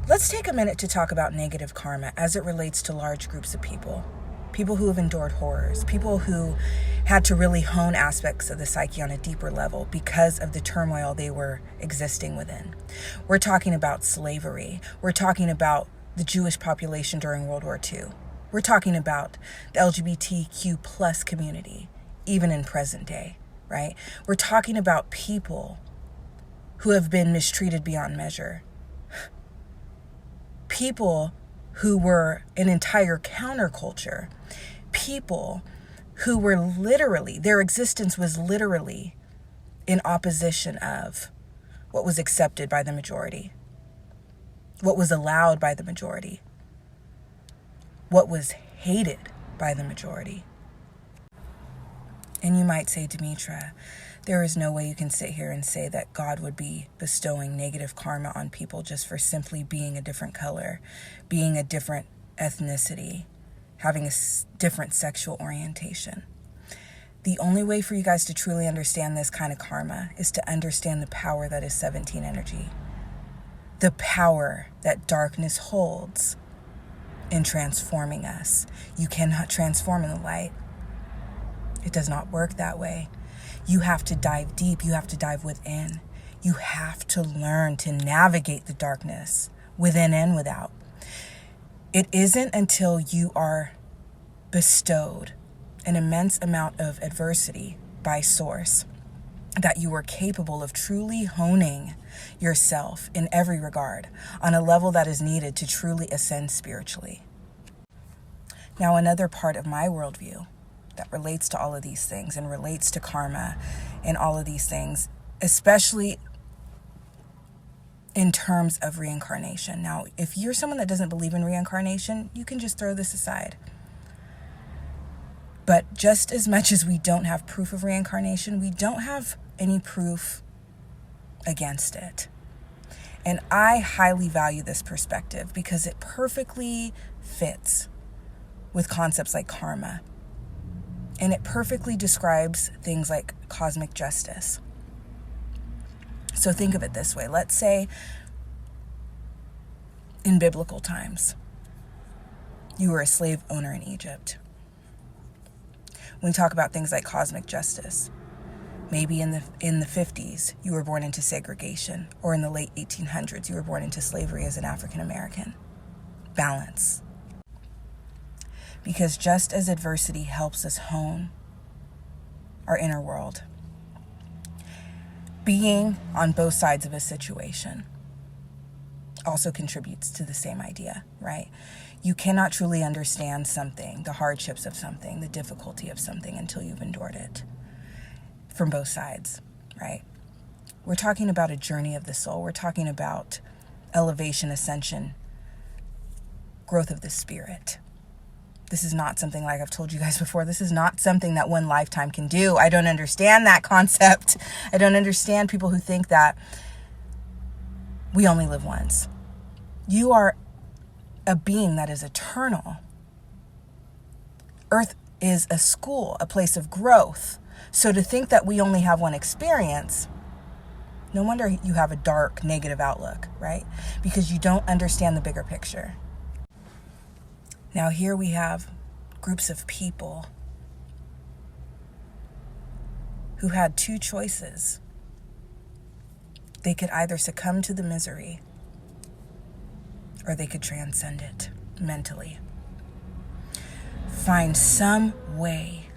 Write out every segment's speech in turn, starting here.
Let's take a minute to talk about negative karma as it relates to large groups of people. People who have endured horrors, people who had to really hone aspects of the psyche on a deeper level because of the turmoil they were existing within. We're talking about slavery. We're talking about the Jewish population during World War II. We're talking about the LGBTQ plus community, even in present day, right? We're talking about people who have been mistreated beyond measure. People who were an entire counterculture. People who were literally, their existence was literally in opposition of what was accepted by the majority, what was allowed by the majority, what was hated by the majority. And you might say, Demetra, there is no way you can sit here and say that God would be bestowing negative karma on people just for simply being a different color, being a different ethnicity, having a different sexual orientation. The only way for you guys to truly understand this kind of karma is to understand the power that is 17 energy, the power that darkness holds in transforming us. You cannot transform in the light. It does not work that way. You have to dive deep. You have to dive within. You have to learn to navigate the darkness within and without. It isn't until you are bestowed an immense amount of adversity by source that you are capable of truly honing yourself in every regard on a level that is needed to truly ascend spiritually. Now, another part of my worldview that relates to all of these things and relates to karma and all of these things, especially in terms of reincarnation. Now, if you're someone that doesn't believe in reincarnation, you can just throw this aside. But just as much as we don't have proof of reincarnation, we don't have any proof against it. And I highly value this perspective because it perfectly fits with concepts like karma. And it perfectly describes things like cosmic justice. So think of it this way. Let's say in biblical times, you were a slave owner in Egypt. When we talk about things like cosmic justice, maybe in the 50s, you were born into segregation, or in the late 1800s, you were born into slavery as an African American. Balance. Because just as adversity helps us hone our inner world, being on both sides of a situation also contributes to the same idea, right? You cannot truly understand something, the hardships of something, the difficulty of something until you've endured it from both sides, right? We're talking about a journey of the soul. We're talking about elevation, ascension, growth of the spirit. This is not something, like I've told you guys before, this is not something that one lifetime can do. I don't understand that concept. I don't understand people who think that we only live once. You are a being that is eternal. Earth is a school, a place of growth. So to think that we only have one experience, no wonder you have a dark, negative outlook, right? Because you don't understand the bigger picture. Now here we have groups of people who had two choices. They could either succumb to the misery or they could transcend it mentally. Find some way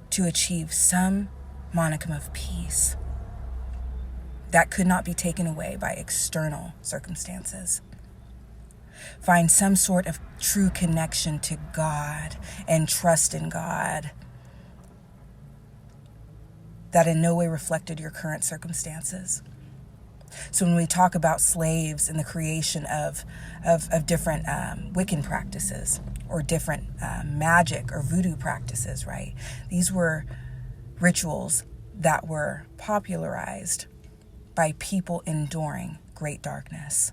to achieve some modicum of peace that could not be taken away by external circumstances. Find some sort of true connection to God and trust in God that in no way reflected your current circumstances. So when we talk about slaves and the creation of different Wiccan practices or different magic or voodoo practices, right? These were rituals that were popularized by people enduring great darkness.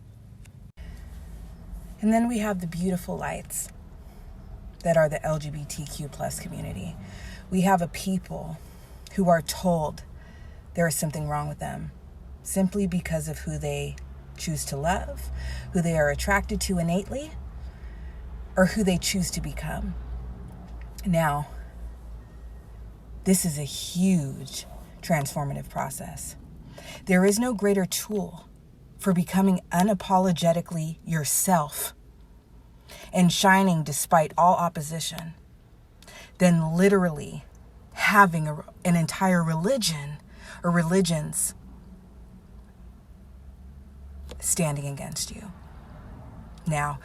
And then we have the beautiful lights that are the LGBTQ plus community. We have a people who are told there is something wrong with them simply because of who they choose to love, who they are attracted to innately, or who they choose to become. Now, this is a huge transformative process. There is no greater tool for becoming unapologetically yourself and shining despite all opposition than literally having an entire religion or religions standing against you. Now,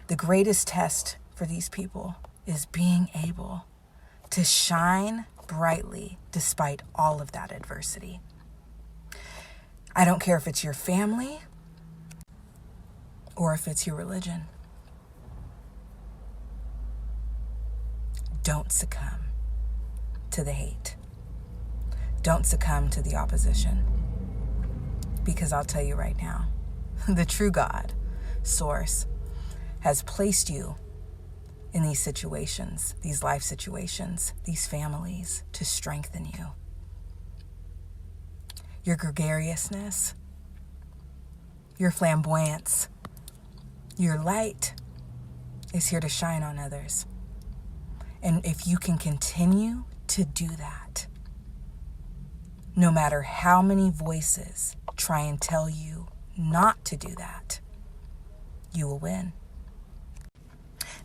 the greatest test for these people is being able to shine brightly despite all of that adversity. I don't care if it's your family or if it's your religion. Don't succumb to the hate. Don't succumb to the opposition. Because I'll tell you right now, the true God, Source, has placed you in these situations, these life situations, these families to strengthen you. Your gregariousness, your flamboyance, your light is here to shine on others. And if you can continue to do that, no matter how many voices try and tell you not to do that, you will win.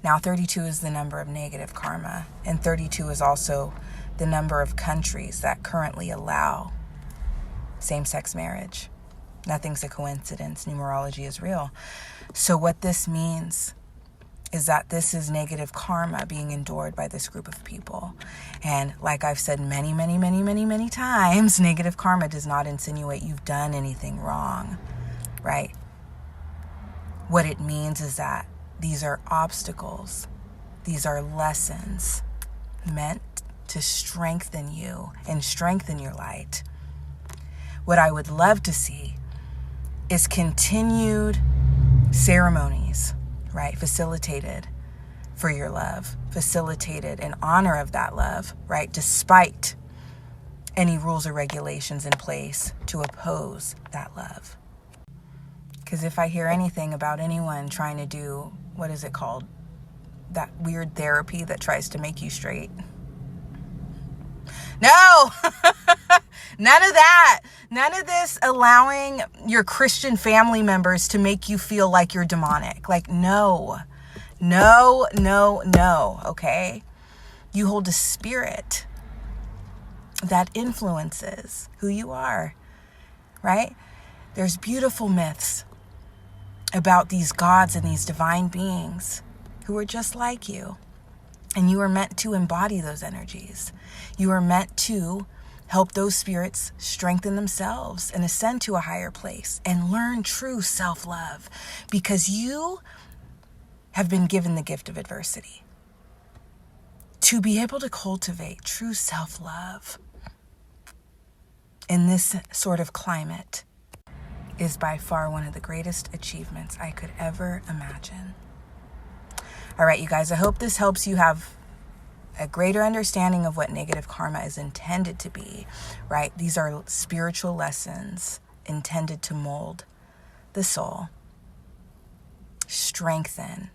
Now, 32 is the number of negative karma, and 32 is also the number of countries that currently allow same-sex marriage. Nothing's a coincidence. Numerology is real. So what this means is that this is negative karma being endured by this group of people. And like I've said many, many, many, many, many times, negative karma does not insinuate you've done anything wrong, right? What it means is that these are obstacles. These are lessons meant to strengthen you and strengthen your light. What I would love to see is continued ceremonies, right? Facilitated for your love, facilitated in honor of that love, right? Despite any rules or regulations in place to oppose that love. Because if I hear anything about anyone trying to do, what is it called? That weird therapy that tries to make you straight. No! None of that. None of this allowing your Christian family members to make you feel like you're demonic. Like, no, okay? You hold a spirit that influences who you are, right? There's beautiful myths about these gods and these divine beings who are just like you. And you are meant to embody those energies. You are meant to help those spirits strengthen themselves and ascend to a higher place and learn true self-love, because you have been given the gift of adversity. To be able to cultivate true self-love in this sort of climate is by far one of the greatest achievements I could ever imagine. All right, you guys, I hope this helps you have a greater understanding of what negative karma is intended to be, right? These are spiritual lessons intended to mold the soul, strengthen,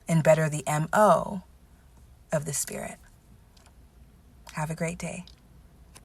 and better the MO of the spirit. Have a great day.